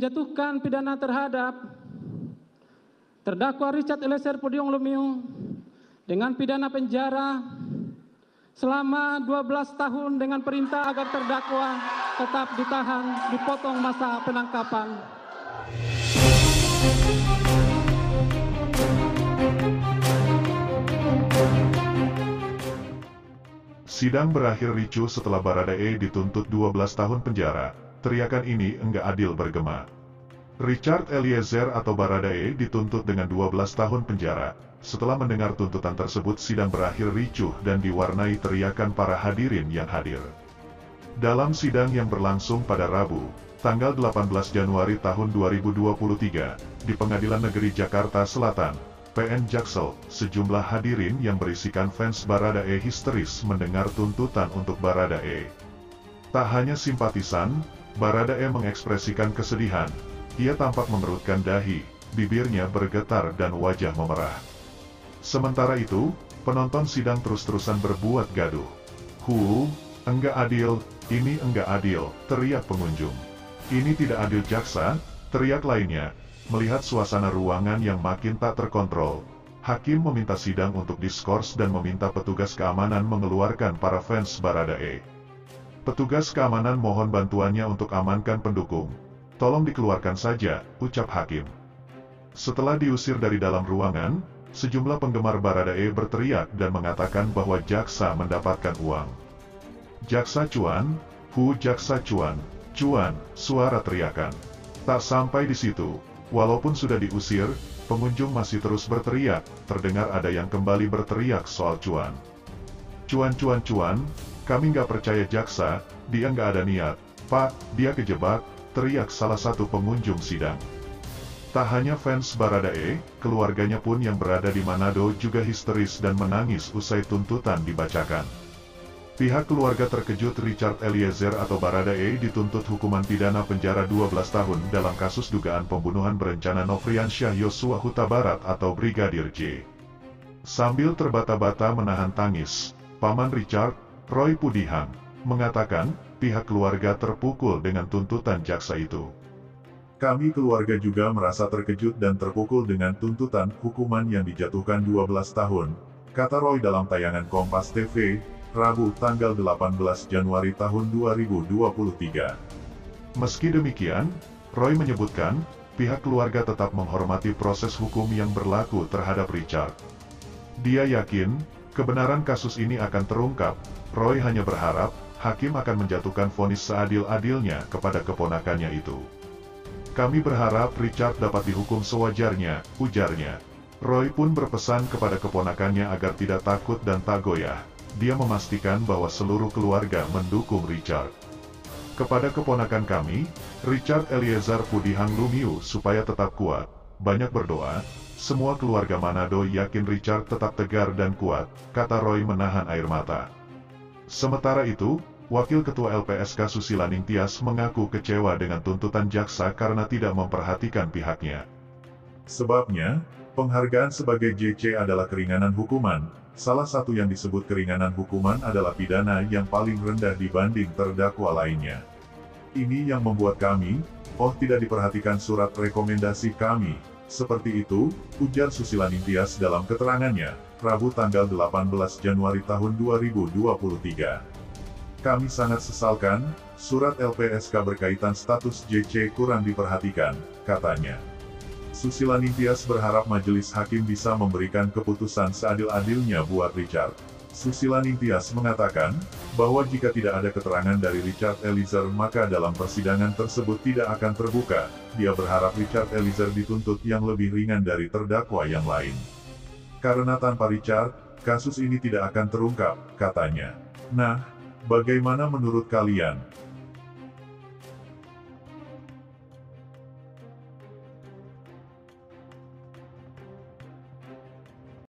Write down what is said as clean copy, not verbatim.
menjatuhkan pidana terhadap terdakwa Richard Eliezer Pudium Lumiu dengan pidana penjara selama 12 tahun dengan perintah agar terdakwa tetap ditahan, dipotong masa penangkapan. Sidang berakhir ricuh setelah Baradae dituntut 12 tahun penjara. Teriakan ini enggak adil bergema. Richard Eliezer atau Baradae dituntut dengan 12 tahun penjara. Setelah mendengar tuntutan tersebut, sidang berakhir ricuh dan diwarnai teriakan para hadirin yang hadir. Dalam sidang yang berlangsung pada Rabu, tanggal 18 Januari tahun 2023, di Pengadilan Negeri Jakarta Selatan, PN Jaksel, sejumlah hadirin yang berisikan fans Baradae histeris mendengar tuntutan untuk Baradae. Tak hanya simpatisan, Baradae mengekspresikan kesedihan. Ia tampak mengerutkan dahi, bibirnya bergetar dan wajah memerah. Sementara itu, penonton sidang terus-terusan berbuat gaduh. Enggak adil, ini enggak adil, teriak pengunjung. Ini tidak adil jaksa, teriak lainnya. Melihat suasana ruangan yang makin tak terkontrol, hakim meminta sidang untuk diskors dan meminta petugas keamanan mengeluarkan para fans Baradae. Petugas keamanan mohon bantuannya untuk amankan pendukung. Tolong dikeluarkan saja, ucap hakim. Setelah diusir dari dalam ruangan, sejumlah penggemar Baradae berteriak dan mengatakan bahwa jaksa mendapatkan uang. Jaksa cuan, jaksa cuan, suara teriakan. Tak sampai di situ, walaupun sudah diusir, pengunjung masih terus berteriak, terdengar ada yang kembali berteriak soal cuan. Cuan, kami nggak percaya jaksa, dia nggak ada niat, Pak, dia kejebak, teriak salah satu pengunjung sidang. Tak hanya fans Baradae, keluarganya pun yang berada di Manado juga histeris dan menangis usai tuntutan dibacakan. Pihak keluarga terkejut Richard Eliezer atau Baradae dituntut hukuman pidana penjara 12 tahun dalam kasus dugaan pembunuhan berencana Nofriansyah Yosua Huta Barat atau Brigadir J. Sambil terbata-bata menahan tangis, Paman Richard, Roy Pudihang, mengatakan, pihak keluarga terpukul dengan tuntutan jaksa itu. Kami keluarga juga merasa terkejut dan terpukul dengan tuntutan hukuman yang dijatuhkan 12 tahun, kata Roy dalam tayangan Kompas TV, Rabu tanggal 18 Januari tahun 2023. Meski demikian, Roy menyebutkan, pihak keluarga tetap menghormati proses hukum yang berlaku terhadap Richard. Dia yakin, kebenaran kasus ini akan terungkap. Roy hanya berharap, hakim akan menjatuhkan vonis seadil-adilnya kepada keponakannya itu. Kami berharap Richard dapat dihukum sewajarnya, ujarnya. Roy pun berpesan kepada keponakannya agar tidak takut dan tak goyah. Dia memastikan bahwa seluruh keluarga mendukung Richard. Kepada keponakan kami, Richard Eliezer Pudihang Lumiu supaya tetap kuat, banyak berdoa, semua keluarga Manado yakin Richard tetap tegar dan kuat, kata Roy menahan air mata. Sementara itu, Wakil Ketua LPSK Susila Ningtyas mengaku kecewa dengan tuntutan jaksa karena tidak memperhatikan pihaknya. Sebabnya, penghargaan sebagai JC adalah keringanan hukuman. Salah satu yang disebut keringanan hukuman adalah pidana yang paling rendah dibanding terdakwa lainnya. Ini yang membuat kami, tidak diperhatikan surat rekomendasi kami. Seperti itu, ujar Susila Ningtyas dalam keterangannya, Rabu tanggal 18 Januari tahun 2023. Kami sangat sesalkan, surat LPSK berkaitan status JC kurang diperhatikan, katanya. Susila Ningtyas berharap majelis hakim bisa memberikan keputusan seadil-adilnya buat Richard. Susila Ningtyas mengatakan, bahwa jika tidak ada keterangan dari Richard Eliezer maka dalam persidangan tersebut tidak akan terbuka. Dia berharap Richard Eliezer dituntut yang lebih ringan dari terdakwa yang lain. Karena tanpa Richard, kasus ini tidak akan terungkap, katanya. Nah, bagaimana menurut kalian?